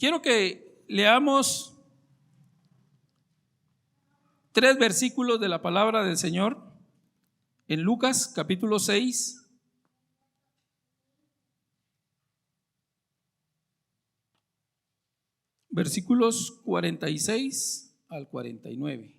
Quiero que leamos 3 versículos de la palabra del Señor en Lucas capítulo 6. Versículos 46 al 49.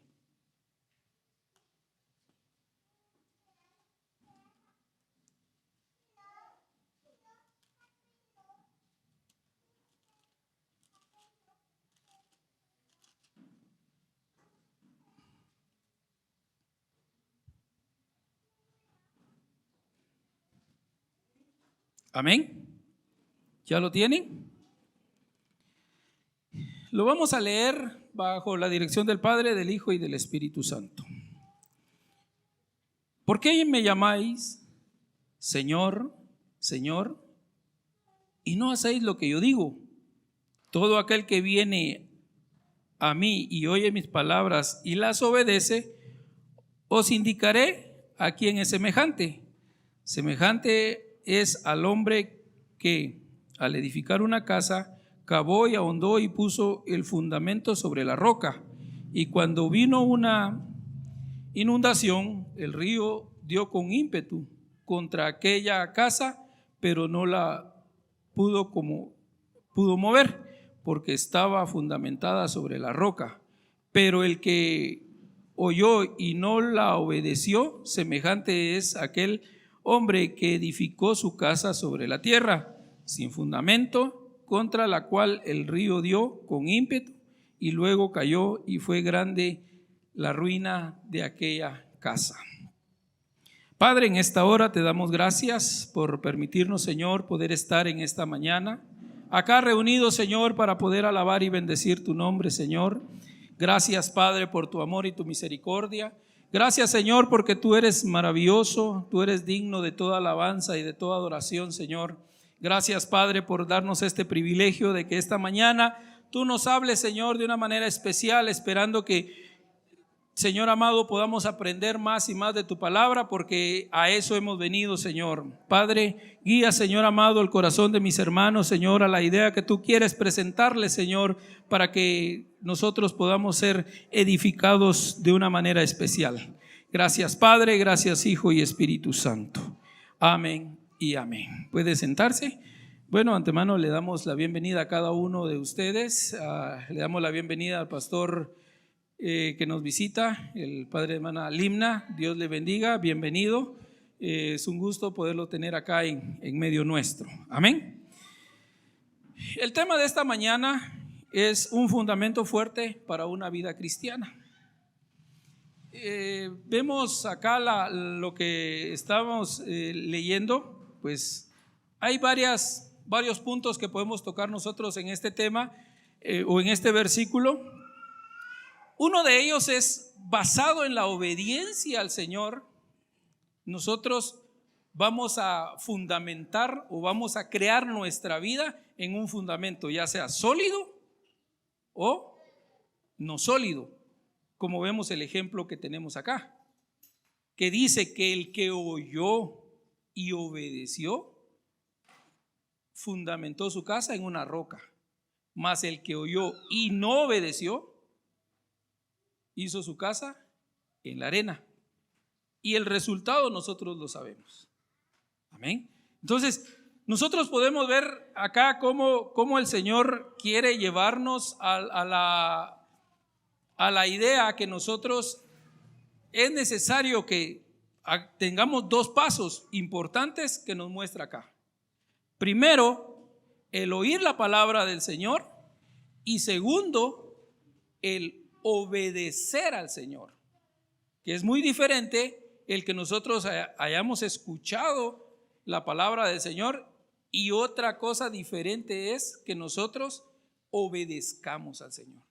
Amén. ¿Ya lo tienen? Lo vamos a leer bajo la dirección del Padre, del Hijo y del Espíritu Santo. ¿Por qué me llamáis Señor, Señor, y no hacéis lo que yo digo? Todo aquel que viene a mí y oye mis palabras y las obedece, os indicaré a quién es semejante. Semejante es al hombre que, al edificar una casa, cavó y ahondó y puso el fundamento sobre la roca. Y cuando vino una inundación, el río dio con ímpetu contra aquella casa, pero no la pudo mover, porque estaba fundamentada sobre la roca. Pero el que oyó y no la obedeció, semejante es aquel hombre que edificó su casa sobre la tierra, sin fundamento, contra la cual el río dio con ímpetu y luego cayó, y fue grande la ruina de aquella casa. Padre, en esta hora te damos gracias por permitirnos, Señor, poder estar en esta mañana acá reunidos, Señor, para poder alabar y bendecir tu nombre, Señor. Gracias, Padre, por tu amor y tu misericordia. Gracias, Señor, porque tú eres maravilloso, tú eres digno de toda alabanza y de toda adoración, Señor. Gracias, Padre, por darnos este privilegio de que esta mañana tú nos hables, Señor, de una manera especial, esperando que, Señor amado, podamos aprender más y más de tu palabra, porque a eso hemos venido, Señor. Padre, guía, Señor amado, el corazón de mis hermanos, Señor, a la idea que tú quieres presentarles, Señor, para que nosotros podamos ser edificados de una manera especial. Gracias, Padre, gracias, Hijo y Espíritu Santo. Amén y amén. ¿Puede sentarse? Bueno, antemano le damos la bienvenida a cada uno de ustedes. Le damos la bienvenida al pastor que nos visita, el padre hermana Limna. Dios le bendiga, bienvenido. Es un gusto poderlo tener acá en medio nuestro. Amén. El tema de esta mañana es un fundamento fuerte para una vida cristiana. Vemos acá lo que estamos leyendo, pues hay varios puntos que podemos tocar nosotros en este tema o en este versículo. Uno de ellos es basado en la obediencia al Señor. Nosotros vamos a fundamentar o vamos a crear nuestra vida en un fundamento, ya sea sólido o no sólido, como vemos el ejemplo que tenemos acá, que dice que el que oyó y obedeció fundamentó su casa en una roca, mas el que oyó y no obedeció hizo su casa en la arena, y el resultado nosotros lo sabemos. Amén. Entonces nosotros podemos ver acá cómo el Señor quiere llevarnos a la idea que nosotros es necesario que tengamos 2 pasos importantes que nos muestra acá. Primero, el oír la palabra del Señor, y segundo, el obedecer al Señor, que es muy diferente el que nosotros hayamos escuchado la palabra del Señor, y otra cosa diferente es que nosotros obedezcamos al Señor.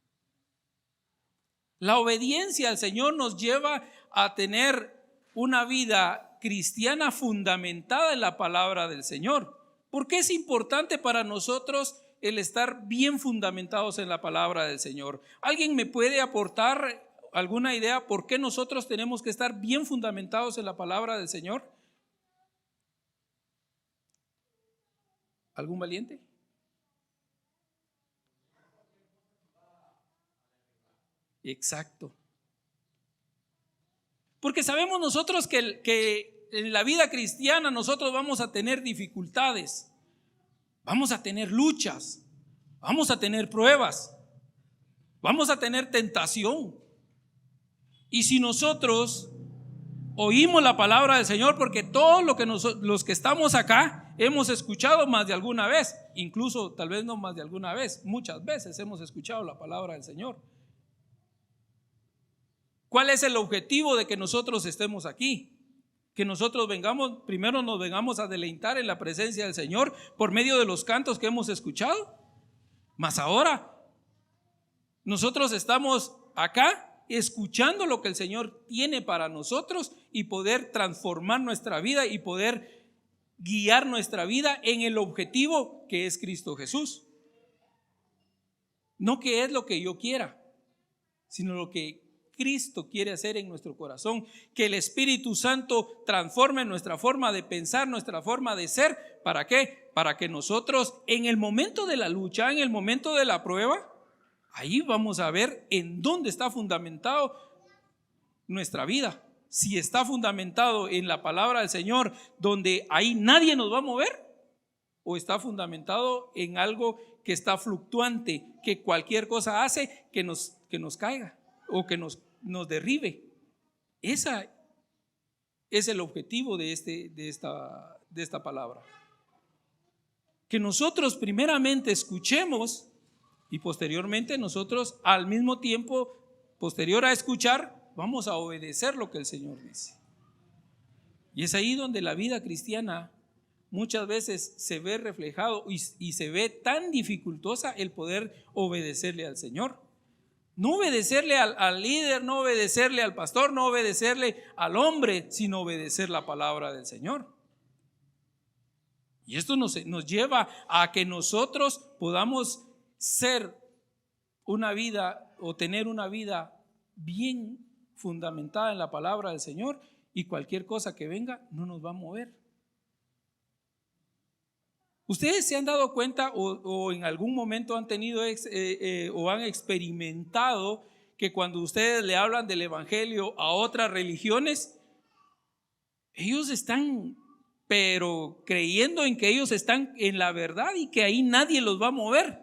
La obediencia al Señor nos lleva a tener una vida cristiana fundamentada en la palabra del Señor. ¿Por qué es importante para nosotros el estar bien fundamentados en la palabra del Señor? ¿Alguien me puede aportar alguna idea por qué nosotros tenemos que estar bien fundamentados en la palabra del Señor? ¿Algún valiente? Exacto. Porque sabemos nosotros que en la vida cristiana nosotros vamos a tener dificultades, vamos a tener luchas, vamos a tener pruebas, vamos a tener tentación. Y si nosotros oímos la palabra del Señor, porque todo lo que los que estamos acá hemos escuchado más de alguna vez, incluso tal vez no más de alguna vez, muchas veces hemos escuchado la palabra del Señor. ¿Cuál es el objetivo de que nosotros estemos aquí? Que nosotros vengamos, primero nos vengamos a deleitar en la presencia del Señor por medio de los cantos que hemos escuchado. Mas ahora nosotros estamos acá escuchando lo que el Señor tiene para nosotros y poder transformar nuestra vida y poder guiar nuestra vida en el objetivo que es Cristo Jesús. No que es lo que yo quiera, sino lo que Cristo quiere hacer en nuestro corazón, que el Espíritu Santo transforme nuestra forma de pensar, nuestra forma de ser. ¿Para qué? Para que nosotros en el momento de la lucha, en el momento de la prueba, ahí vamos a ver en dónde está fundamentado nuestra vida. Si está fundamentado en la palabra del Señor, donde ahí nadie nos va a mover, o está fundamentado en algo que está fluctuante, que cualquier cosa hace que nos caiga o que nos derribe. Ese es el objetivo de esta palabra. Que nosotros primeramente escuchemos y posteriormente nosotros al mismo tiempo, posterior a escuchar, vamos a obedecer lo que el Señor dice. Y es ahí donde la vida cristiana muchas veces se ve reflejado y se ve tan dificultosa el poder obedecerle al Señor. No obedecerle al líder, no obedecerle al pastor, no obedecerle al hombre, sino obedecer la palabra del Señor. Y esto nos lleva a que nosotros podamos ser una vida o tener una vida bien fundamentada en la palabra del Señor, y cualquier cosa que venga no nos va a mover. ¿Ustedes se han dado cuenta o en algún momento han tenido o han experimentado que cuando ustedes le hablan del evangelio a otras religiones, ellos están pero creyendo en que ellos están en la verdad y que ahí nadie los va a mover?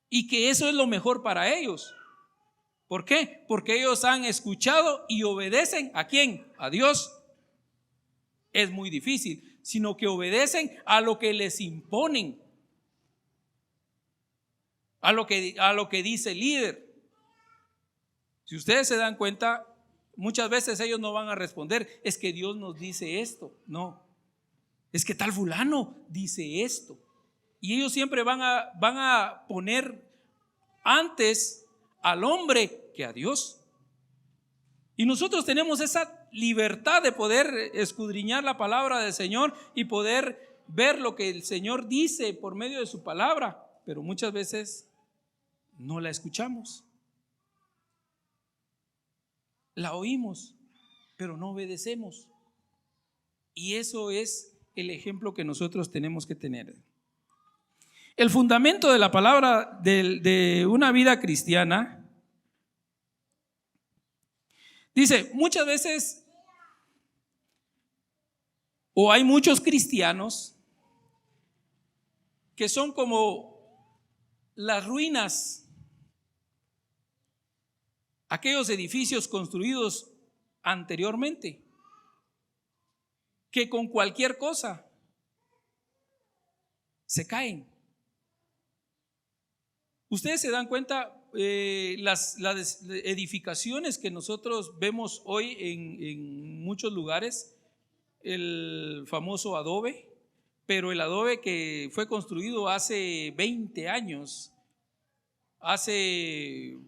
Y que eso es lo mejor para ellos. ¿Por qué? Porque ellos han escuchado y obedecen ¿a quién? A Dios. Es muy difícil, sino que obedecen a lo que les imponen, a lo que dice el líder. Si ustedes se dan cuenta, muchas veces ellos no van a responder, es que Dios nos dice esto. No, es que tal fulano dice esto. Y ellos siempre van a poner antes al hombre que a Dios. Y nosotros tenemos esa libertad de poder escudriñar la palabra del Señor y poder ver lo que el Señor dice por medio de su palabra, pero muchas veces no la escuchamos. La oímos, pero no obedecemos. Y eso es el ejemplo que nosotros tenemos que tener. El fundamento de la palabra de una vida cristiana dice, muchas veces, o hay muchos cristianos que son como las ruinas, aquellos edificios construidos anteriormente, que con cualquier cosa se caen. Ustedes se dan cuenta, las edificaciones que nosotros vemos hoy en muchos lugares, el famoso adobe, pero el adobe que fue construido hace 20 años, hace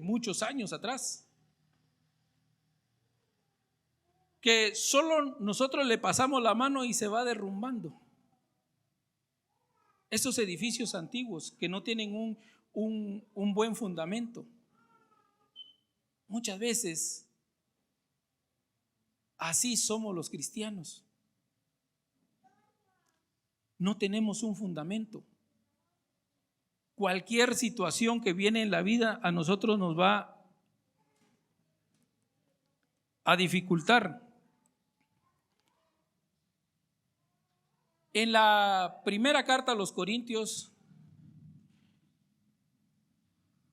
muchos años atrás, que solo nosotros le pasamos la mano y se va derrumbando. Esos edificios antiguos que no tienen un buen fundamento. Muchas veces así somos los cristianos. No tenemos un fundamento. cualquier situación que viene en la vida a nosotros nos va a dificultar. En la primera carta a los Corintios,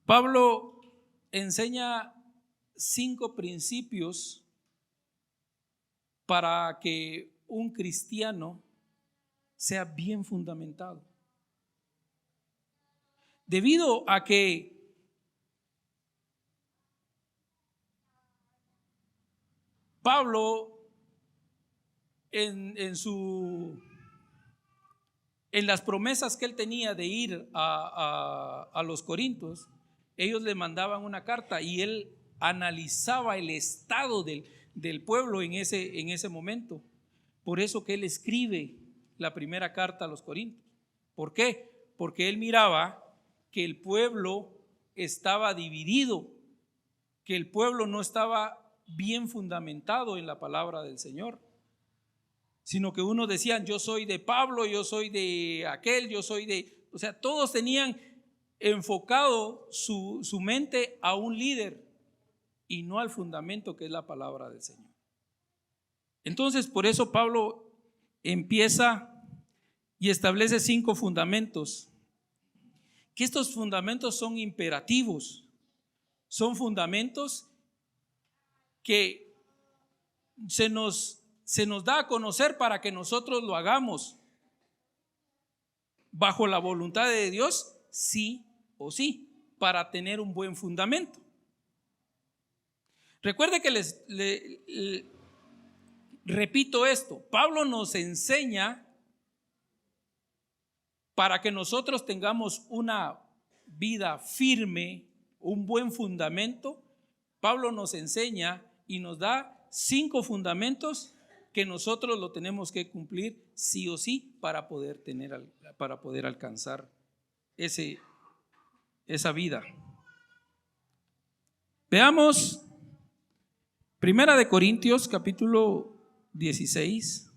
Pablo enseña 5 principios para que un cristiano sea bien fundamentado. Debido a que Pablo en las promesas que él tenía de ir a los Corintios, ellos le mandaban una carta y él analizaba el estado del pueblo en ese momento. Por eso que él escribe la primera carta a los Corintios. ¿Por qué? Porque él miraba que el pueblo estaba dividido, que el pueblo no estaba bien fundamentado en la palabra del Señor, sino que unos decían: yo soy de Pablo, yo soy de aquel, yo soy de... O sea, todos tenían enfocado su mente a un líder y no al fundamento que es la palabra del Señor. Entonces, por eso Pablo empieza y establece 5 fundamentos, que estos fundamentos son imperativos, son fundamentos que se nos da a conocer para que nosotros lo hagamos bajo la voluntad de Dios, sí o sí, para tener un buen fundamento. Recuerde que repito esto: Pablo nos enseña para que nosotros tengamos una vida firme, un buen fundamento. Pablo nos enseña y nos da 5 fundamentos que nosotros lo tenemos que cumplir sí o sí para poder alcanzar esa vida. Veamos 1 Corintios capítulo 16.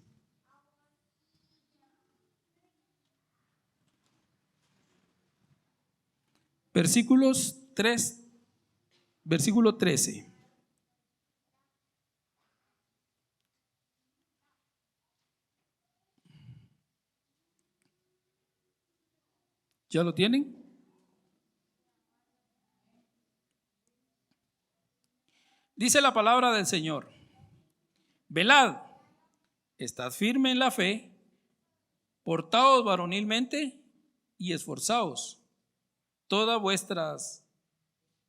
Versículo 13. ¿Ya lo tienen? Dice la palabra del Señor: velad, estad firme en la fe, portaos varonilmente y esforzaos. Todas vuestras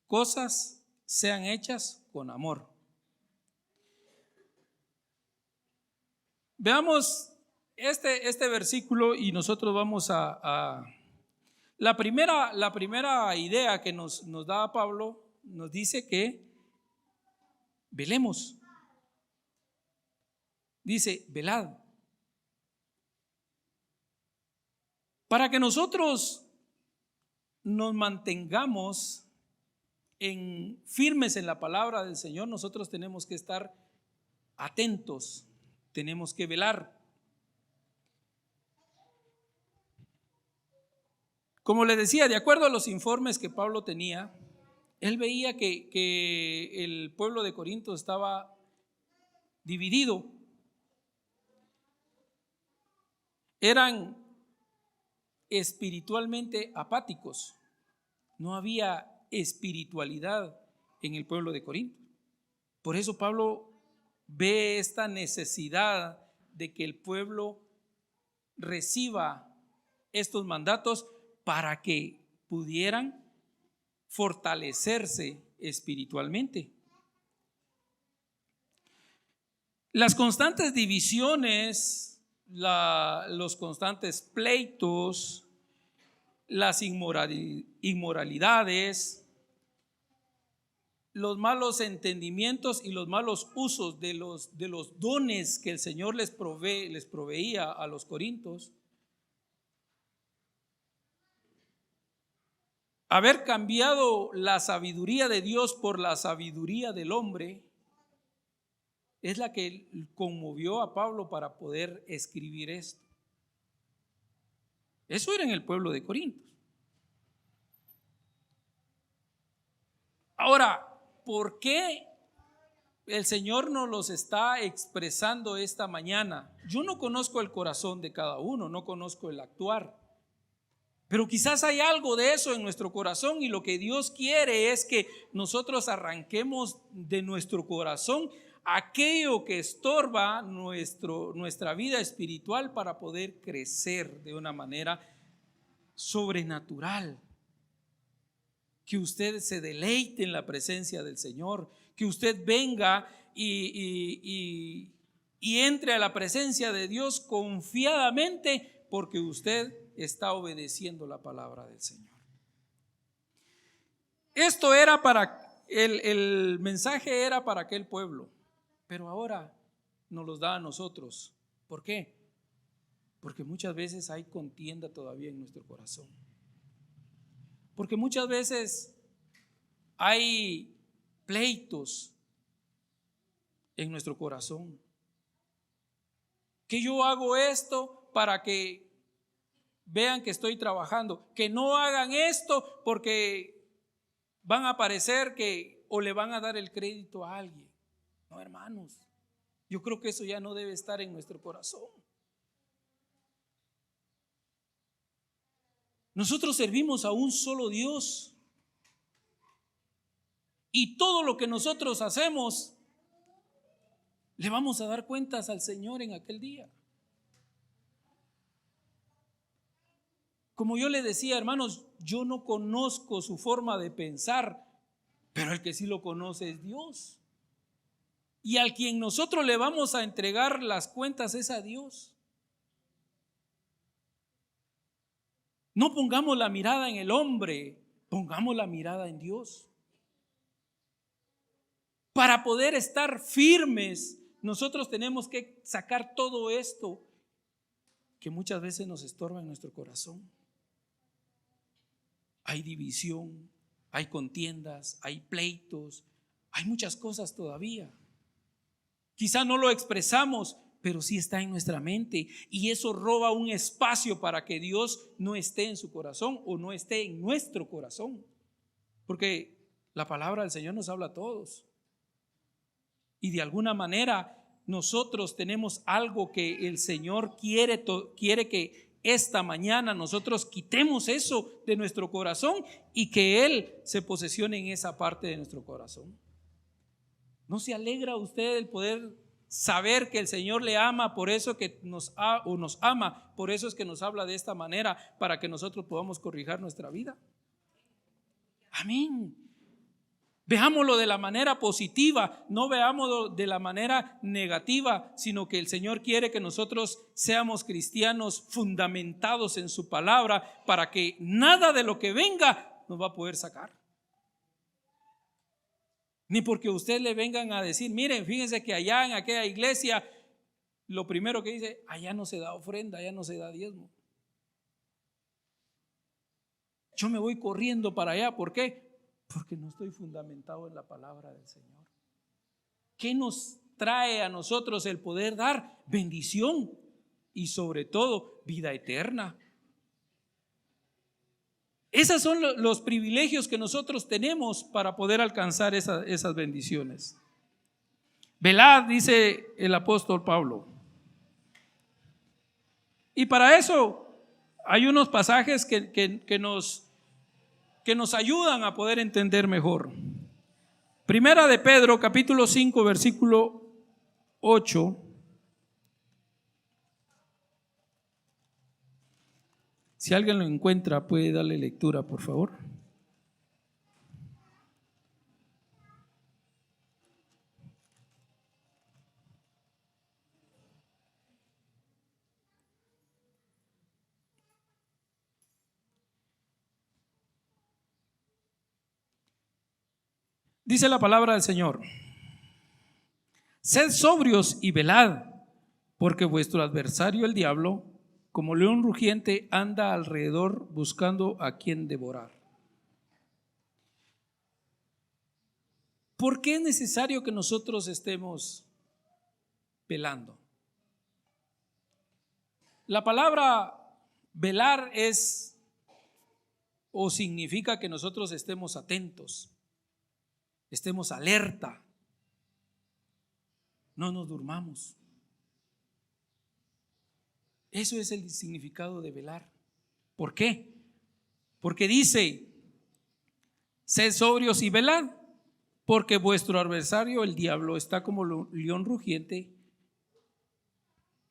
cosas sean hechas con amor. Veamos este versículo y nosotros vamos a la primera idea que nos da Pablo. Nos dice que velemos. Dice: velad. Para que nosotros nos mantengamos firmes en la palabra del Señor, nosotros tenemos que estar atentos, tenemos que velar. Como les decía, de acuerdo a los informes que Pablo tenía, él veía que el pueblo de Corinto estaba dividido. Eran espiritualmente apáticos. No había espiritualidad en el pueblo de Corinto. Por eso Pablo ve esta necesidad de que el pueblo reciba estos mandatos para que pudieran fortalecerse espiritualmente. Las constantes divisiones, los constantes pleitos, las inmoralidades, los malos entendimientos y los malos usos de los dones que el Señor les proveía a los corintios, haber cambiado la sabiduría de Dios por la sabiduría del hombre, es la que conmovió a Pablo para poder escribir esto. Eso era en el pueblo de Corintios. Ahora, ¿por qué el Señor nos los está expresando esta mañana? Yo no conozco el corazón de cada uno, no conozco el actuar, pero quizás hay algo de eso en nuestro corazón, y lo que Dios quiere es que nosotros arranquemos de nuestro corazón aquello que estorba nuestra vida espiritual para poder crecer de una manera sobrenatural. Que usted se deleite en la presencia del Señor, que usted venga y entre a la presencia de Dios confiadamente, porque usted está obedeciendo la palabra del Señor. Esto era para el mensaje era para aquel pueblo, pero ahora nos los da a nosotros. ¿Por qué? Porque muchas veces hay contienda todavía en nuestro corazón. Porque muchas veces hay pleitos en nuestro corazón. Que yo hago esto para que vean que estoy trabajando. Que no hagan esto porque van a parecer que o le van a dar el crédito a alguien. No, hermanos, yo creo que eso ya no debe estar en nuestro corazón. Nosotros servimos a un solo Dios, y todo lo que nosotros hacemos le vamos a dar cuentas al Señor en aquel día. Como yo le decía, hermanos, yo no conozco su forma de pensar, pero el que sí lo conoce es Dios. Y al quien nosotros le vamos a entregar las cuentas es a Dios. No pongamos la mirada en el hombre, pongamos la mirada en Dios. Para poder estar firmes, nosotros tenemos que sacar todo esto que muchas veces nos estorba en nuestro corazón. Hay división, hay contiendas, hay pleitos, hay muchas cosas todavía. Quizá no lo expresamos, pero sí está en nuestra mente, y eso roba un espacio para que Dios no esté en su corazón o no esté en nuestro corazón. Porque la palabra del Señor nos habla a todos. Y de alguna manera nosotros tenemos algo que el Señor quiere que esta mañana nosotros quitemos eso de nuestro corazón y que Él se posesione en esa parte de nuestro corazón. ¿No se alegra usted el poder saber que el Señor le ama, por eso que nos ama, por eso es que nos habla de esta manera, para que nosotros podamos corregir nuestra vida? Amén. Veámoslo de la manera positiva, no veámoslo de la manera negativa, sino que el Señor quiere que nosotros seamos cristianos fundamentados en su palabra, para que nada de lo que venga nos va a poder sacar. Ni porque usted le vengan a decir, miren, fíjense que allá en aquella iglesia, lo primero que dice, allá no se da ofrenda, allá no se da diezmo. Yo me voy corriendo para allá, ¿por qué? Porque no estoy fundamentado en la palabra del Señor. ¿Qué nos trae a nosotros el poder dar? Bendición y sobre todo vida eterna. Esos son los privilegios que nosotros tenemos para poder alcanzar esas bendiciones. Velad, dice el apóstol Pablo. Y para eso hay unos pasajes que nos ayudan a poder entender mejor. Primera de Pedro, capítulo 5, versículo 8. Si alguien lo encuentra, puede darle lectura, por favor. Dice la palabra del Señor: sed sobrios y velad, porque vuestro adversario el diablo, como león rugiente, anda alrededor buscando a quien devorar. ¿Por qué es necesario que nosotros estemos velando? La palabra velar es o significa que nosotros estemos atentos. estemos alerta, no nos durmamos. Eso es el significado de velar. ¿Por qué? Porque dice: sed sobrios y velad, porque vuestro adversario, el diablo, está como león rugiente,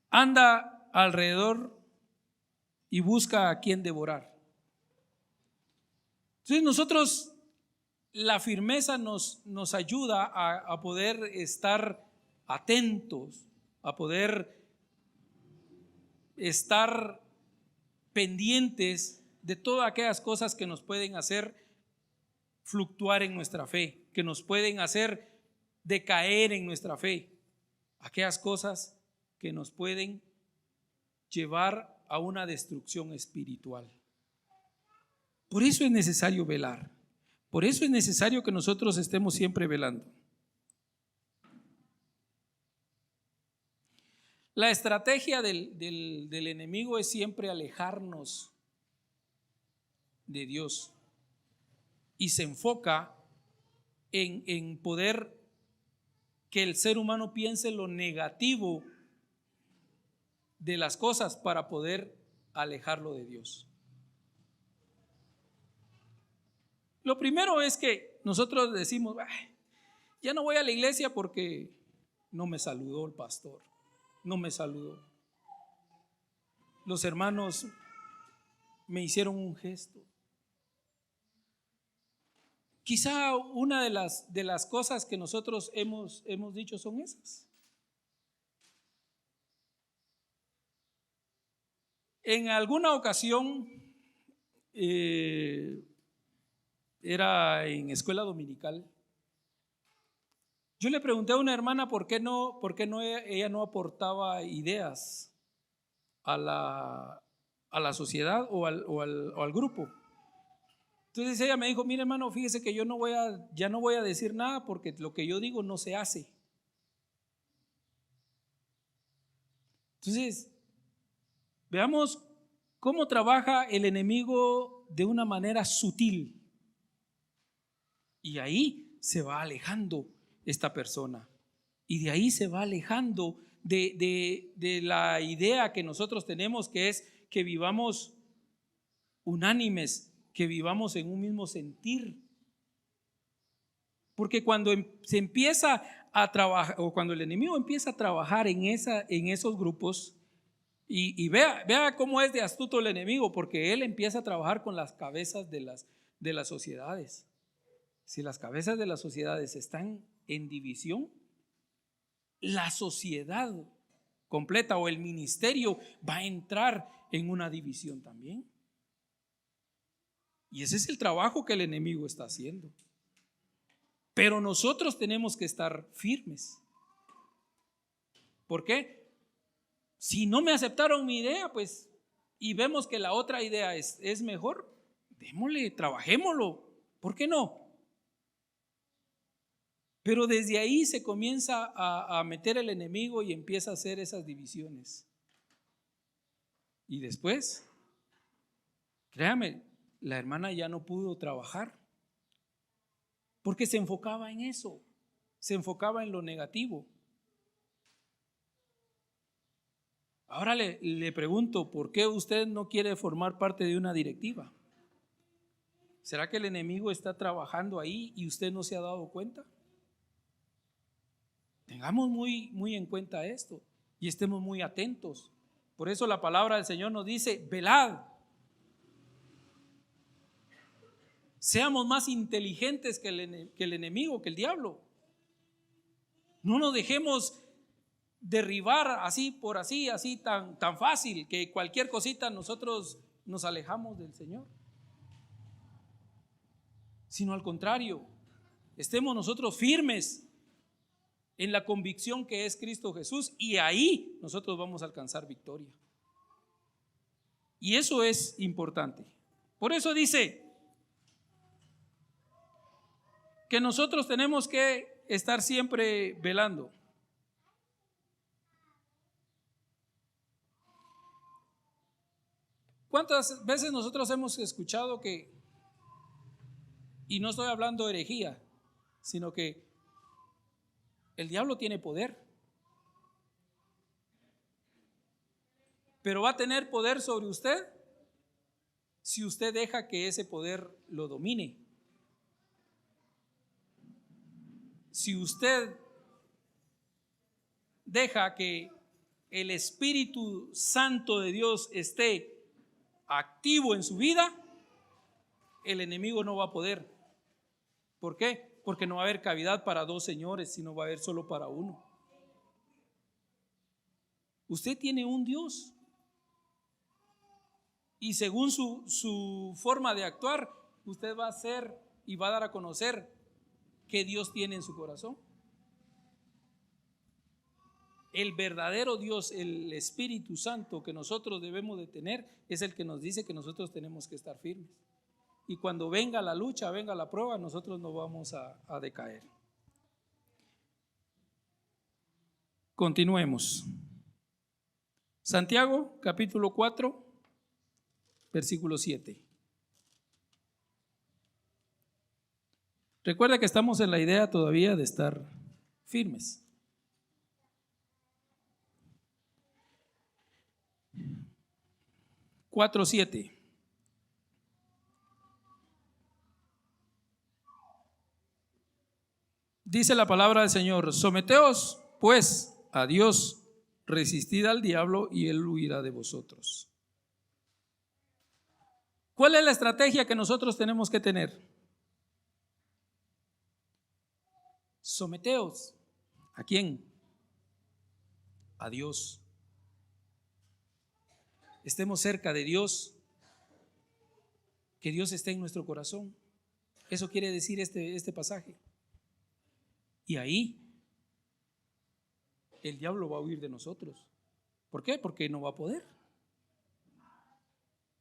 anda alrededor y busca a quien devorar. Entonces nosotros, la firmeza nos ayuda a poder estar atentos, a poder estar pendientes de todas aquellas cosas que nos pueden hacer fluctuar en nuestra fe, que nos pueden hacer decaer en nuestra fe, aquellas cosas que nos pueden llevar a una destrucción espiritual. Por eso es necesario velar, por eso es necesario que nosotros estemos siempre velando. La estrategia del enemigo es siempre alejarnos de Dios, y se enfoca en poder que el ser humano piense lo negativo de las cosas para poder alejarlo de Dios. Lo primero es que nosotros decimos: ya no voy a la iglesia porque no me saludó el pastor, no me saludó, los hermanos me hicieron un gesto. Quizá una de las cosas que nosotros hemos dicho son esas. En alguna ocasión, era en escuela dominical, yo le pregunté a una hermana por qué no ella no aportaba ideas a la sociedad o al grupo. Entonces ella me dijo: mire, hermano, fíjese que ya no voy a decir nada porque lo que yo digo no se hace. Entonces, veamos cómo trabaja el enemigo de una manera sutil. Y ahí se va alejando esta persona. Y de ahí se va alejando de la idea que nosotros tenemos, que es que vivamos unánimes, que vivamos en un mismo sentir. Porque cuando se empieza a trabajar, o cuando el enemigo empieza a trabajar en esos grupos, y vea cómo es de astuto el enemigo, porque él empieza a trabajar con las cabezas de las sociedades. Si las cabezas de las sociedades están en división, la sociedad completa o el ministerio va a entrar en una división también. Y ese es el trabajo que el enemigo está haciendo. Pero nosotros tenemos que estar firmes. ¿Por qué? Si no me aceptaron mi idea, pues, y vemos que la otra idea es mejor, démosle, trabajémoslo. ¿Por qué no? Pero desde ahí se comienza a meter el enemigo y empieza a hacer esas divisiones. Y después, créame, la hermana ya no pudo trabajar porque se enfocaba en eso, se enfocaba en lo negativo. Ahora le pregunto: ¿por qué usted no quiere formar parte de una directiva? ¿Será que el enemigo está trabajando ahí y usted no se ha dado cuenta? Tengamos muy, muy en cuenta esto y estemos muy atentos. Por eso la palabra del Señor nos dice: velad. Seamos más inteligentes que el enemigo, que el diablo. No nos dejemos derribar así por así tan fácil, que cualquier cosita nosotros nos alejamos del Señor. Sino al contrario, estemos nosotros firmes en la convicción que es Cristo Jesús, y ahí nosotros vamos a alcanzar victoria. Y eso es importante. Por eso dice que nosotros tenemos que estar siempre velando. ¿Cuántas veces nosotros hemos escuchado que, y no estoy hablando de herejía, sino que el diablo tiene poder. Pero va a tener poder sobre usted si usted deja que ese poder lo domine. Si usted deja que el Espíritu Santo de Dios esté activo en su vida, el enemigo no va a poder. ¿Por qué? Porque no va a haber cavidad para dos señores, sino va a haber solo para uno. Usted tiene un Dios. Y según su forma de actuar, usted va a hacer y va a dar a conocer qué Dios tiene en su corazón. El verdadero Dios, el Espíritu Santo que nosotros debemos de tener, es el que nos dice que nosotros tenemos que estar firmes. Y cuando venga la lucha, venga la prueba, nosotros no vamos a decaer. Continuemos. Santiago, capítulo 4. Versículo 7. Recuerda que estamos en la idea todavía de estar firmes. Cuatro, 7. Dice la palabra del Señor: someteos pues a Dios, resistid al diablo y él huirá de vosotros. ¿Cuál es la estrategia que nosotros tenemos que tener? Someteos. ¿A quién? A Dios. Estemos cerca de Dios, que Dios esté en nuestro corazón. Eso quiere decir este pasaje. Y ahí el diablo va a huir de nosotros. ¿Por qué? Porque no va a poder.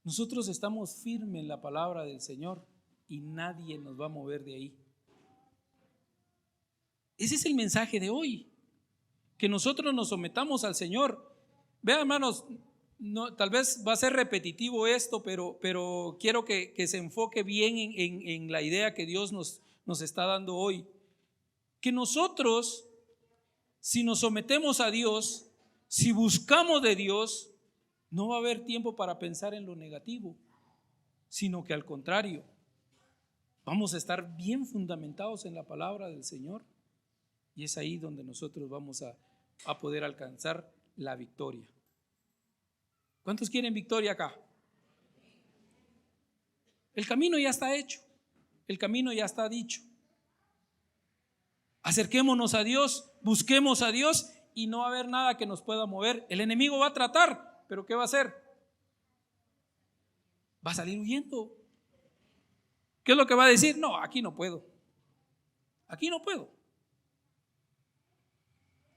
Nosotros estamos firmes en la palabra del Señor y nadie nos va a mover de ahí. Ese es el mensaje de hoy, que nosotros nos sometamos al Señor. Vean, hermanos, no, tal vez va a ser repetitivo esto, pero quiero que se enfoque bien en la idea que Dios nos está dando hoy. Que nosotros, si nos sometemos a Dios, si buscamos de Dios, no va a haber tiempo para pensar en lo negativo, sino que al contrario, vamos a estar bien fundamentados en la palabra del Señor, y es ahí donde nosotros vamos a poder alcanzar la victoria. ¿Cuántos quieren victoria acá? El camino ya está hecho, el camino ya está dicho. Acerquémonos a Dios, busquemos a Dios y no va a haber nada que nos pueda mover. El enemigo va a tratar, pero ¿qué va a hacer? Va a salir huyendo. ¿Qué es lo que va a decir? No, aquí no puedo. Aquí no puedo.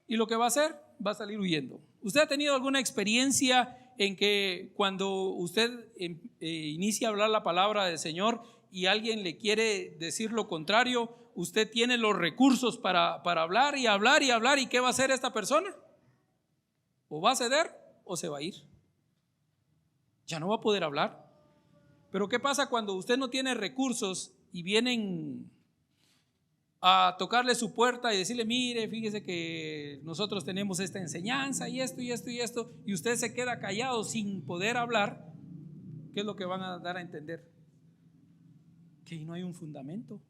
¿Y lo que va a hacer? Va a salir huyendo. ¿Usted ha tenido alguna experiencia en que cuando usted inicia a hablar la palabra del Señor y alguien le quiere decir lo contrario, usted tiene los recursos para hablar y hablar y hablar? ¿Y qué va a hacer esta persona? O va a ceder o se va a ir. Ya no va a poder hablar. Pero ¿qué pasa cuando usted no tiene recursos y vienen a tocarle su puerta y decirle: mire, fíjese que nosotros tenemos esta enseñanza y esto y esto y esto, y usted se queda callado sin poder hablar? ¿Qué es lo que van a dar a entender? Que ahí no hay un fundamento.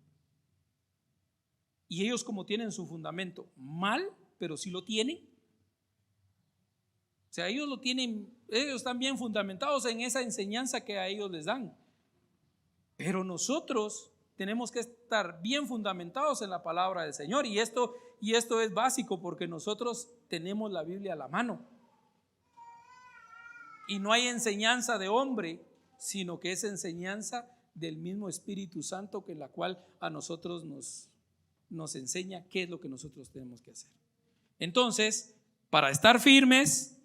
Y ellos, como tienen su fundamento mal, pero sí lo tienen. O sea, ellos lo tienen, ellos están bien fundamentados en esa enseñanza que a ellos les dan. Pero nosotros tenemos que estar bien fundamentados en la palabra del Señor, y esto es básico porque nosotros tenemos la Biblia a la mano. Y no hay enseñanza de hombre, sino que es enseñanza del mismo Espíritu Santo, que la cual a nosotros nos enseña qué es lo que nosotros tenemos que hacer. Entonces, para estar firmes,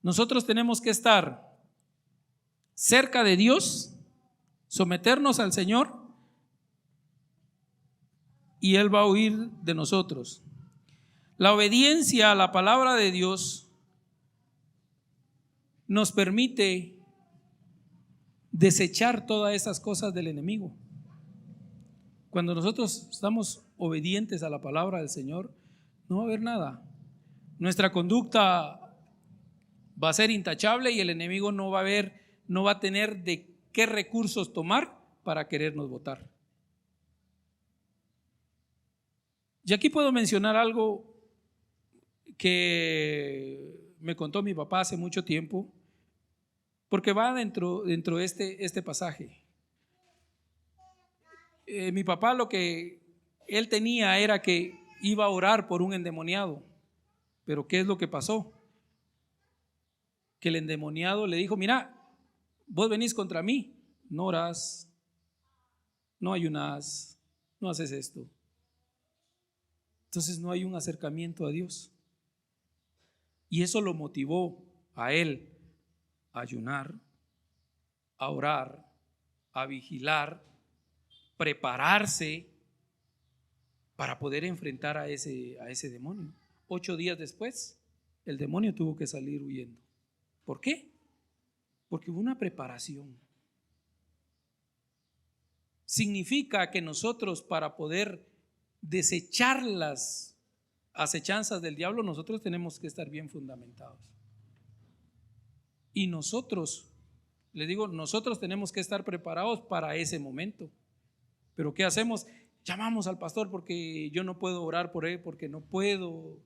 nosotros tenemos que estar cerca de Dios, someternos al Señor, y Él va a huir de nosotros. La obediencia a la palabra de Dios nos permite desechar todas esas cosas del enemigo. Cuando nosotros estamos obedientes a la palabra del Señor, no va a haber nada. Nuestra conducta va a ser intachable y el enemigo no va a tener de qué recursos tomar para querernos botar. Y aquí puedo mencionar algo que me contó mi papá hace mucho tiempo, porque va dentro de este pasaje. Mi papá, lo que él tenía era que iba a orar por un endemoniado. Pero ¿qué es lo que pasó? Que el endemoniado le dijo: mira, vos venís contra mí, no orás, no ayunás, no haces esto. Entonces no hay un acercamiento a Dios. Y eso lo motivó a él a ayunar, a orar, a vigilar, prepararse para poder enfrentar a ese demonio. 8 días después, el demonio tuvo que salir huyendo. ¿Por qué? Porque hubo una preparación. Significa que nosotros, para poder desechar las acechanzas del diablo, nosotros tenemos que estar bien fundamentados. Y nosotros, les digo, nosotros tenemos que estar preparados para ese momento. Pero ¿qué hacemos? Llamamos al pastor porque yo no puedo orar por él, porque no puedo.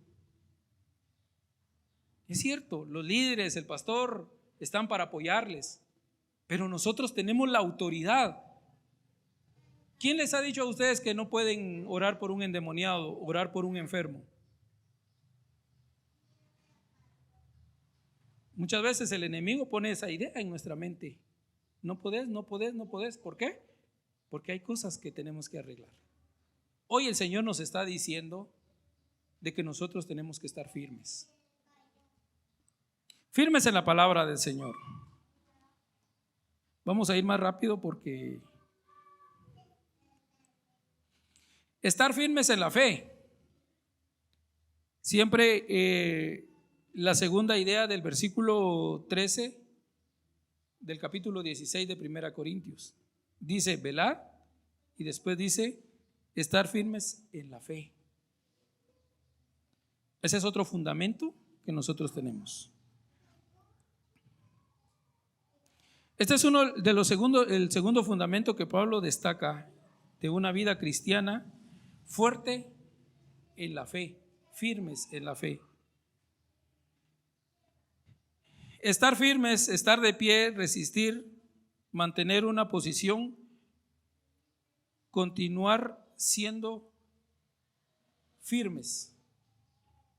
Es cierto, los líderes, el pastor están para apoyarles, pero nosotros tenemos la autoridad. ¿Quién les ha dicho a ustedes que no pueden orar por un endemoniado, orar por un enfermo? Muchas veces el enemigo pone esa idea en nuestra mente. No podés, no podés, no podés. ¿Por qué? Porque hay cosas que tenemos que arreglar. Hoy el Señor nos está diciendo de que nosotros tenemos que estar firmes. Firmes en la palabra del Señor. Vamos a ir más rápido porque estar firmes en la fe. Siempre la segunda idea del versículo 13 del capítulo 16 de 1 Corintios. Dice velar y después dice estar firmes en la fe. Ese es otro fundamento que nosotros tenemos. Este es uno de los el segundo fundamento que Pablo destaca de una vida cristiana fuerte en la fe, firmes en la fe. Estar firmes, estar de pie, resistir, mantener una posición, continuar siendo firmes.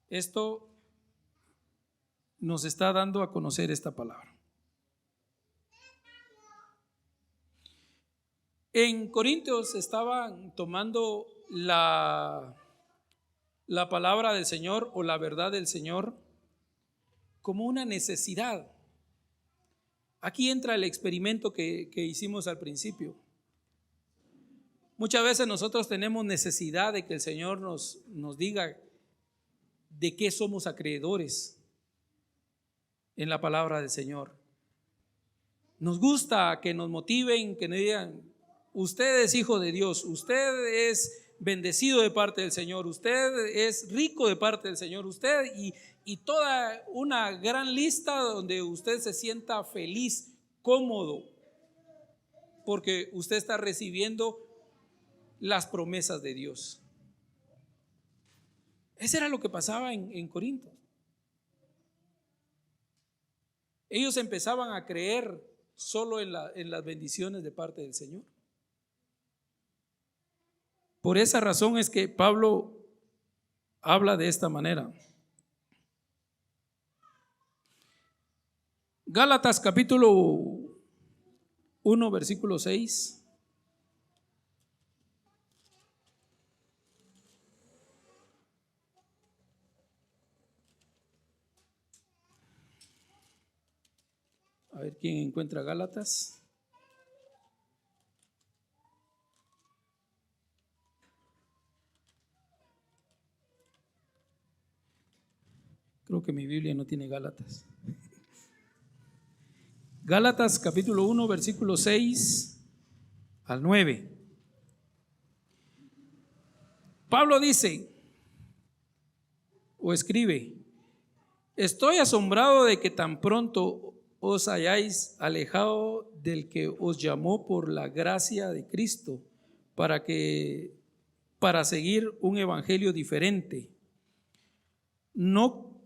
Esto nos está dando a conocer esta palabra. En Corintios estaban tomando la palabra del Señor o la verdad del Señor como una necesidad. Aquí entra el experimento que hicimos al principio. Muchas veces nosotros tenemos necesidad de que el Señor nos diga de qué somos acreedores en la palabra del Señor. Nos gusta que nos motiven, que nos digan: usted es hijo de Dios, usted es bendecido de parte del Señor, usted es rico de parte del Señor, usted y toda una gran lista donde usted se sienta feliz, cómodo, porque usted está recibiendo las promesas de Dios. Eso era lo que pasaba en Corinto. Ellos empezaban a creer solo en las bendiciones de parte del Señor. Por esa razón es que Pablo habla de esta manera. Gálatas capítulo 1 versículo 6. A ver quién encuentra Gálatas. Creo que mi Biblia no tiene Gálatas. Gálatas capítulo 1 versículo 6 al 9. Pablo dice o escribe: estoy asombrado de que tan pronto os hayáis alejado del que os llamó por la gracia de Cristo para seguir un evangelio diferente. No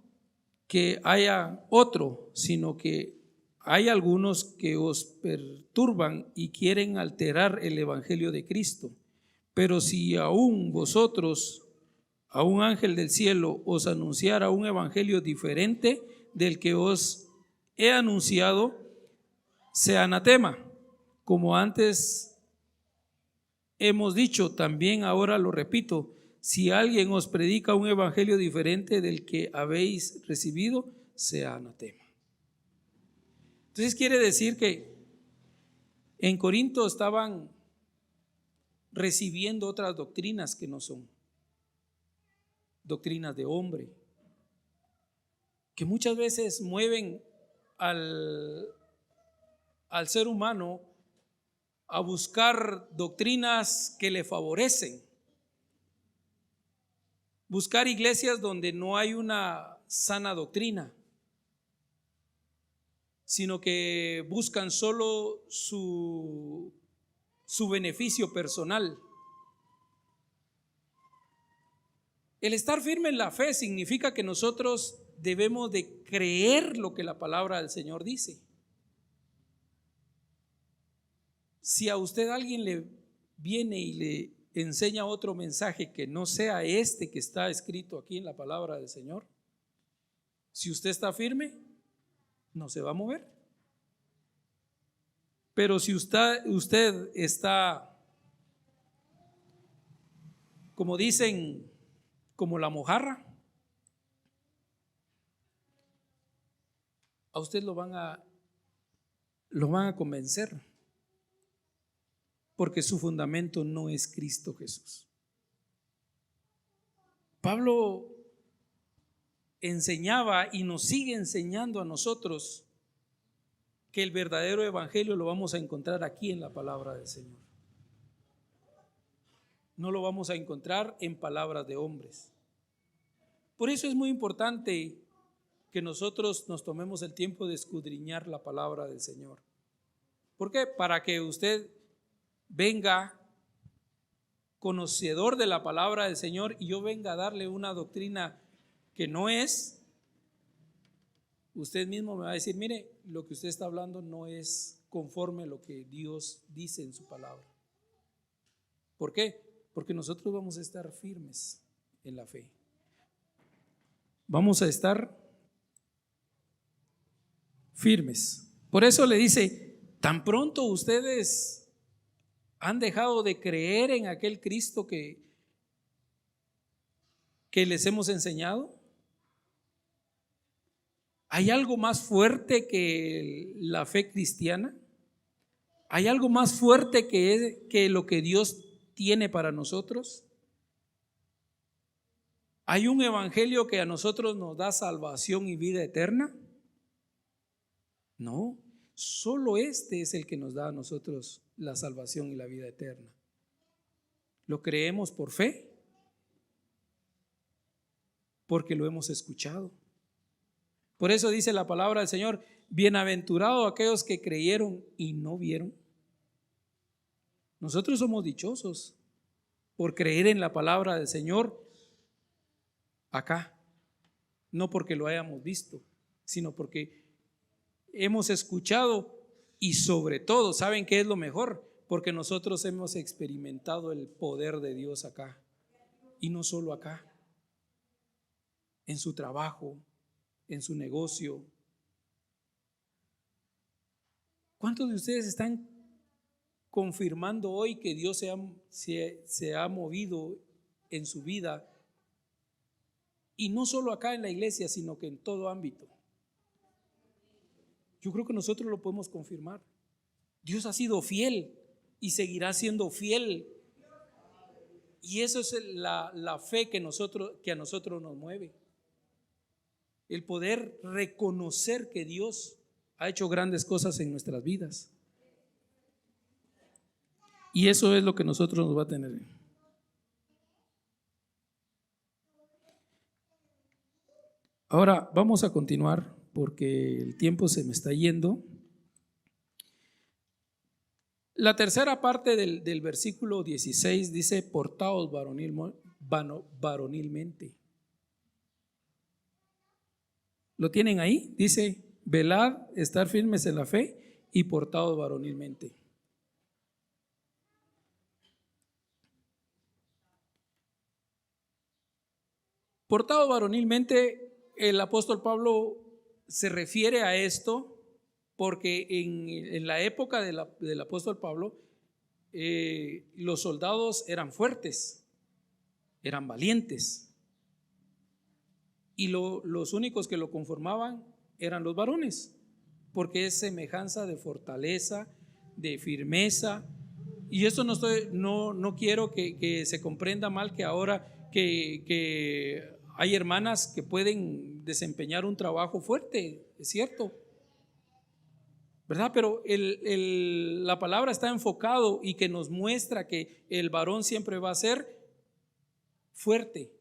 que haya otro, sino que hay algunos que os perturban y quieren alterar el evangelio de Cristo. Pero si aún vosotros, a un ángel del cielo, os anunciara un evangelio diferente del que os he anunciado, sea anatema. Como antes hemos dicho, también ahora lo repito: si alguien os predica un evangelio diferente del que habéis recibido, sea anatema. Entonces quiere decir que en Corinto estaban recibiendo otras doctrinas que no son doctrinas de hombre, que muchas veces mueven al ser humano a buscar doctrinas que le favorecen, buscar iglesias donde no hay una sana doctrina, sino que buscan solo su beneficio personal. El estar firme en la fe significa que nosotros debemos de creer lo que la palabra del Señor dice. Si a usted alguien le viene y le enseña otro mensaje que no sea este que está escrito aquí en la palabra del Señor, si usted está firme, no se va a mover. Pero si usted está, como dicen, como la mojarra, a usted lo van a convencer, porque su fundamento no es Cristo Jesús. Pablo enseñaba y nos sigue enseñando a nosotros que el verdadero evangelio lo vamos a encontrar aquí en la palabra del Señor. No lo vamos a encontrar en palabras de hombres. Por eso es muy importante que nosotros nos tomemos el tiempo de escudriñar la palabra del Señor. ¿Por qué? Para que usted venga conocedor de la palabra del Señor y yo venga a darle una doctrina que no es, usted mismo me va a decir: mire, lo que usted está hablando no es conforme a lo que Dios dice en su palabra. ¿Por qué? Porque nosotros vamos a estar firmes en la fe. Vamos a estar firmes. Por eso le dice: tan pronto ustedes han dejado de creer en aquel Cristo que les hemos enseñado. ¿Hay algo más fuerte que la fe cristiana? ¿Hay algo más fuerte que lo que Dios tiene para nosotros? ¿Hay un evangelio que a nosotros nos da salvación y vida eterna? No, solo este es el que nos da a nosotros la salvación y la vida eterna. ¿Lo creemos por fe? Porque lo hemos escuchado. Por eso dice la palabra del Señor: bienaventurados aquellos que creyeron y no vieron. Nosotros somos dichosos por creer en la palabra del Señor acá, no porque lo hayamos visto, sino porque hemos escuchado. Y sobre todo, ¿saben qué es lo mejor? Porque nosotros hemos experimentado el poder de Dios acá, y no solo acá, en su trabajo, en su negocio. ¿Cuántos de ustedes están confirmando hoy que Dios se ha movido en su vida? Y no solo acá en la iglesia, sino que en todo ámbito. Yo creo que nosotros lo podemos confirmar. Dios ha sido fiel y seguirá siendo fiel. Y eso es la fe que a nosotros nos mueve. El poder reconocer que Dios ha hecho grandes cosas en nuestras vidas. Y eso es lo que nosotros nos va a tener. Ahora vamos a continuar porque el tiempo se me está yendo. La tercera parte del versículo 16 dice: portaos varonilmente. ¿Lo tienen ahí? Dice: velad, estar firmes en la fe y portaos varonilmente. Portaos varonilmente, el apóstol Pablo se refiere a esto porque en la época del apóstol Pablo, los soldados eran fuertes, eran valientes, y los únicos que lo conformaban eran los varones, porque es semejanza de fortaleza, de firmeza. Y esto no quiero que se comprenda mal, que ahora que hay hermanas que pueden desempeñar un trabajo fuerte, es cierto, ¿verdad? Pero la palabra está enfocado y que nos muestra que el varón siempre va a ser fuerte,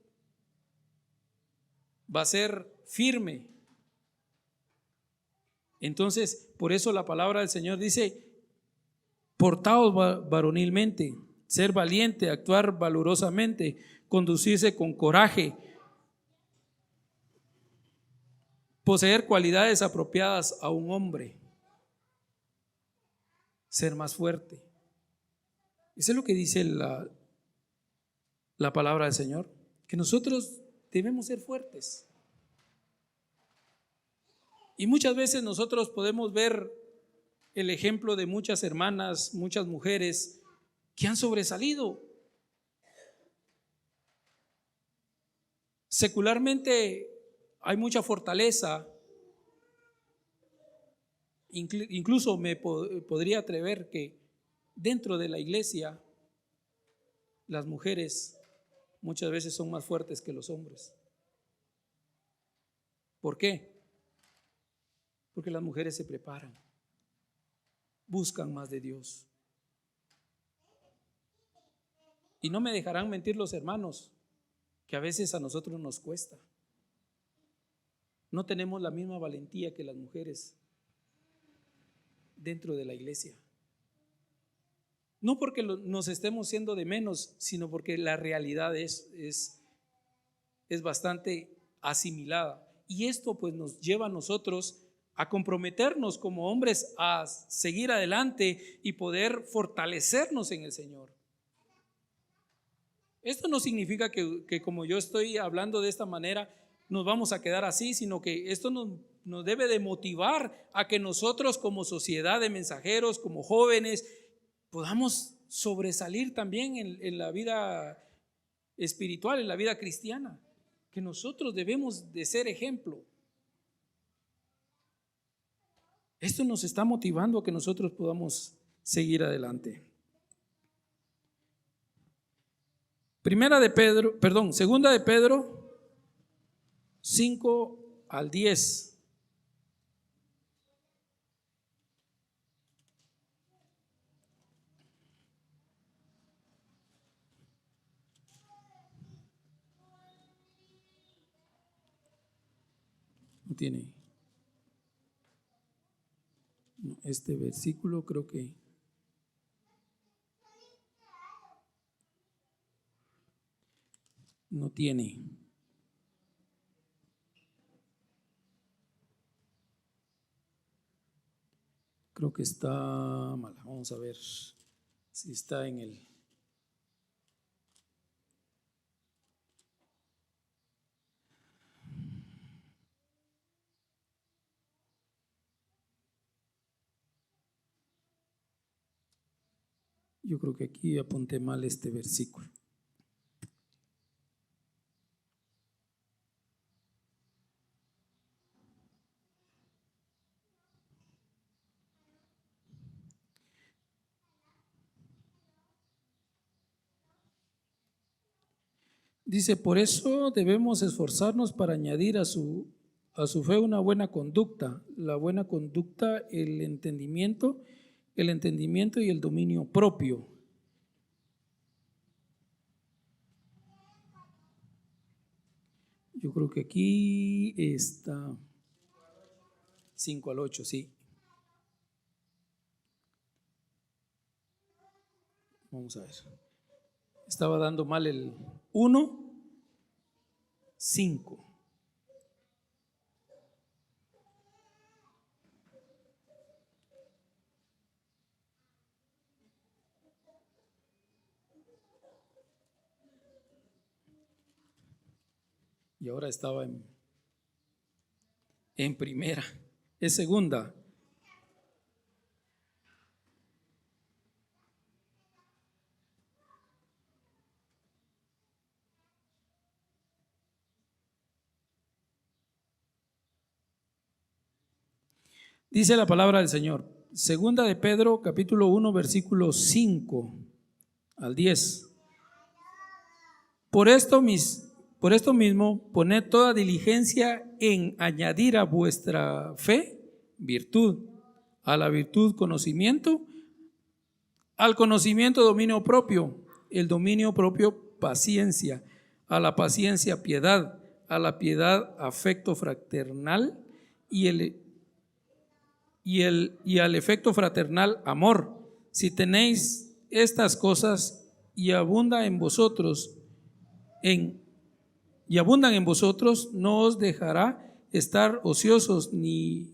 va a ser firme. Entonces, por eso la palabra del Señor dice: portaos varonilmente, ser valiente, actuar valorosamente, conducirse con coraje, poseer cualidades apropiadas a un hombre, ser más fuerte. Eso es lo que dice la palabra del Señor, que nosotros debemos ser fuertes. Y muchas veces nosotros podemos ver el ejemplo de muchas hermanas, muchas mujeres que han sobresalido. Secularmente hay mucha fortaleza. Incluso me podría atrever que dentro de la iglesia las mujeres muchas veces son más fuertes que los hombres. ¿Por qué? Porque las mujeres se preparan, buscan más de Dios. Y no me dejarán mentir los hermanos, que a veces a nosotros nos cuesta. No tenemos la misma valentía que las mujeres dentro de la iglesia. No porque nos estemos siendo de menos, sino porque la realidad es bastante asimilada. Y esto pues nos lleva a nosotros a comprometernos como hombres a seguir adelante y poder fortalecernos en el Señor. Esto no significa que como yo estoy hablando de esta manera nos vamos a quedar así, sino que esto nos debe de motivar a que nosotros como sociedad de mensajeros, como jóvenes, podamos sobresalir también en la vida espiritual, en la vida cristiana, que nosotros debemos de ser ejemplo. Esto nos está motivando a que nosotros podamos seguir adelante. Segunda de Pedro 5 al 10. No tiene. Este versículo creo que no tiene. Creo que está mala. Vamos a ver si está en el. Yo creo que aquí apunté mal este versículo. Dice: por eso debemos esforzarnos para añadir a su fe una buena conducta. La buena conducta, el entendimiento y el dominio propio. Yo creo que aquí está 5 al 8, sí. Vamos a ver. Estaba dando mal el 1, 5. Y ahora estaba en primera. Es segunda. Dice la palabra del Señor. Segunda de Pedro, capítulo 1, versículo 5 al 10. Por esto mismo, poned toda diligencia en añadir a vuestra fe virtud, a la virtud conocimiento, al conocimiento dominio propio, el dominio propio paciencia, a la paciencia piedad, a la piedad afecto fraternal y al efecto fraternal amor. Si tenéis estas cosas y abundan en vosotros, no os dejará estar ociosos ni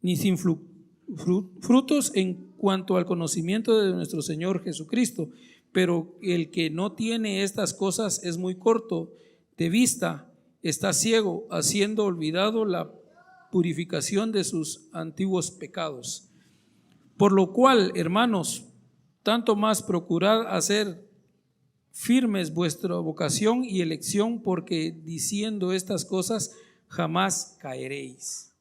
sin frutos en cuanto al conocimiento de nuestro Señor Jesucristo. Pero el que no tiene estas cosas es muy corto de vista, está ciego, haciendo olvidado la purificación de sus antiguos pecados. Por lo cual, hermanos, tanto más procurad hacer firmes vuestra vocación y elección, porque diciendo estas cosas jamás caeréis.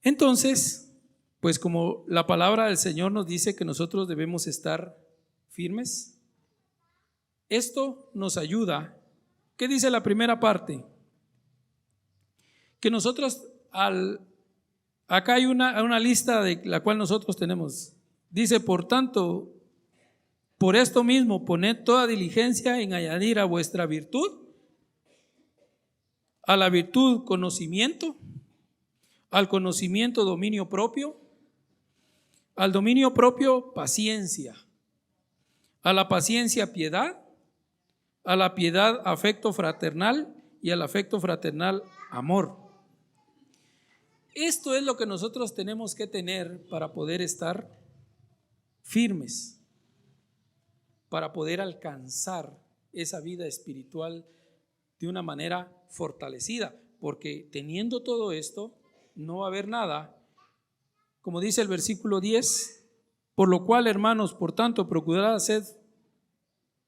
Entonces, pues como la palabra del Señor nos dice que nosotros debemos estar firmes, esto nos ayuda. ¿Qué dice la primera parte? Que nosotros acá hay una lista de la cual nosotros tenemos. Dice, por tanto, por esto mismo, poned toda diligencia en añadir a vuestra virtud, a la virtud conocimiento, al conocimiento dominio propio, al dominio propio paciencia, a la paciencia piedad, a la piedad afecto fraternal y al afecto fraternal amor. Esto es lo que nosotros tenemos que tener para poder estar firmes, para poder alcanzar esa vida espiritual de una manera fortalecida, porque teniendo todo esto no va a haber nada, como dice el versículo 10, por lo cual, hermanos, por tanto, procurad hacer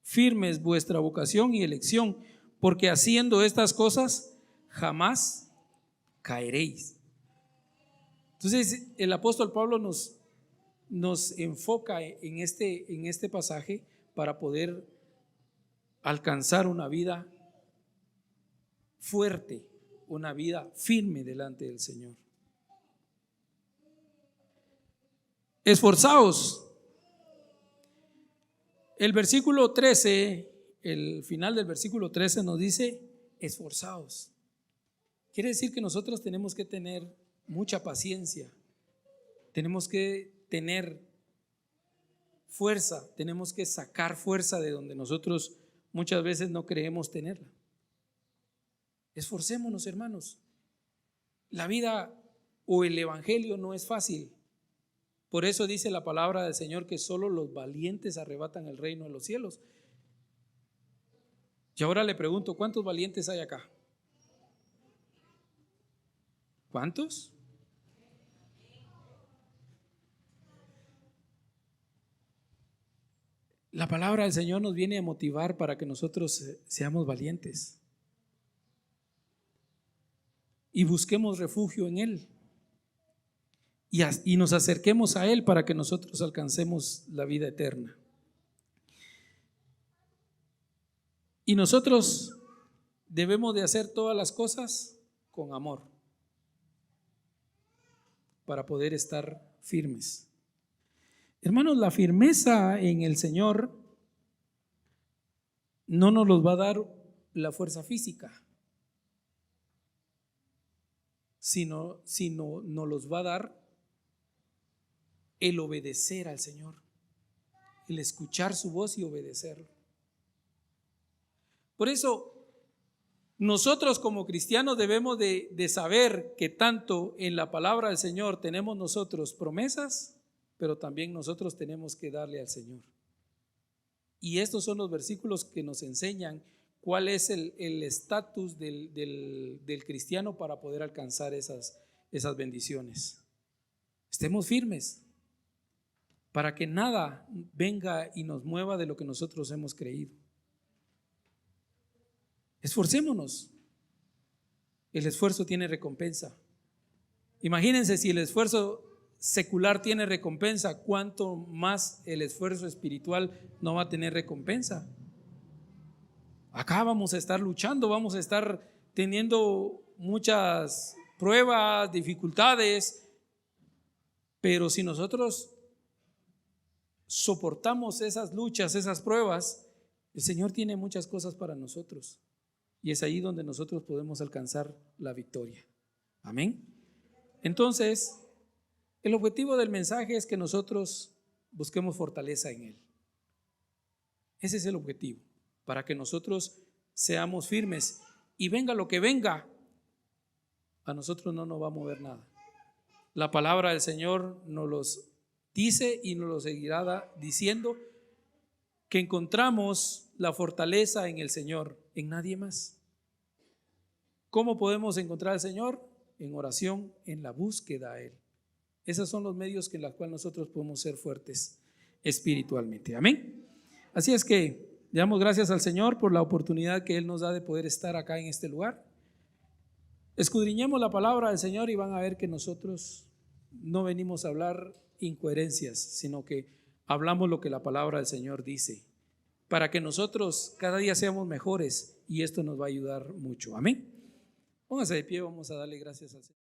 firmes vuestra vocación y elección, porque haciendo estas cosas jamás caeréis. Entonces el apóstol Pablo nos enfoca en este pasaje para poder alcanzar una vida fuerte, una vida firme delante del Señor. Esforzaos. El versículo 13, el final del versículo 13 nos dice, esforzaos. Quiere decir que nosotros tenemos que tener mucha paciencia, tenemos que tener fuerza, tenemos que sacar fuerza de donde nosotros muchas veces no creemos tenerla. Esforcémonos, hermanos. La vida o el evangelio no es fácil. Por eso dice la palabra del Señor que solo los valientes arrebatan el reino de los cielos. Y ahora le pregunto, ¿cuántos valientes hay acá? ¿Cuántos? La palabra del Señor nos viene a motivar para que nosotros seamos valientes y busquemos refugio en Él y nos acerquemos a Él para que nosotros alcancemos la vida eterna. Y nosotros debemos de hacer todas las cosas con amor para poder estar firmes. Hermanos, la firmeza en el Señor no nos los va a dar la fuerza física, sino nos los va a dar el obedecer al Señor, el escuchar su voz y obedecerlo. Por eso nosotros como cristianos debemos de saber que tanto en la palabra del Señor tenemos nosotros promesas, pero también nosotros tenemos que darle al Señor. Y estos son los versículos que nos enseñan cuál es el estatus del cristiano para poder alcanzar esas bendiciones. Estemos firmes para que nada venga y nos mueva de lo que nosotros hemos creído. Esforcémonos. El esfuerzo tiene recompensa. Imagínense, si el esfuerzo secular tiene recompensa, ¿cuánto más el esfuerzo espiritual no va a tener recompensa? Acá vamos a estar luchando, vamos a estar teniendo muchas pruebas, dificultades, pero si nosotros soportamos esas luchas, esas pruebas, el Señor tiene muchas cosas para nosotros, y es ahí donde nosotros podemos alcanzar la victoria. Amén. Entonces, el objetivo del mensaje es que nosotros busquemos fortaleza en Él. Ese es el objetivo, para que nosotros seamos firmes y venga lo que venga, a nosotros no nos va a mover nada. La palabra del Señor nos los dice y nos lo seguirá diciendo, que encontramos la fortaleza en el Señor, en nadie más. ¿Cómo podemos encontrar al Señor? En oración, en la búsqueda a Él. Esos son los medios en los cuales nosotros podemos ser fuertes espiritualmente. Amén. Así es que le damos gracias al Señor por la oportunidad que Él nos da de poder estar acá en este lugar. Escudriñemos la palabra del Señor y van a ver que nosotros no venimos a hablar incoherencias, sino que hablamos lo que la palabra del Señor dice, para que nosotros cada día seamos mejores, y esto nos va a ayudar mucho. Amén. Póngase de pie, vamos a darle gracias al Señor.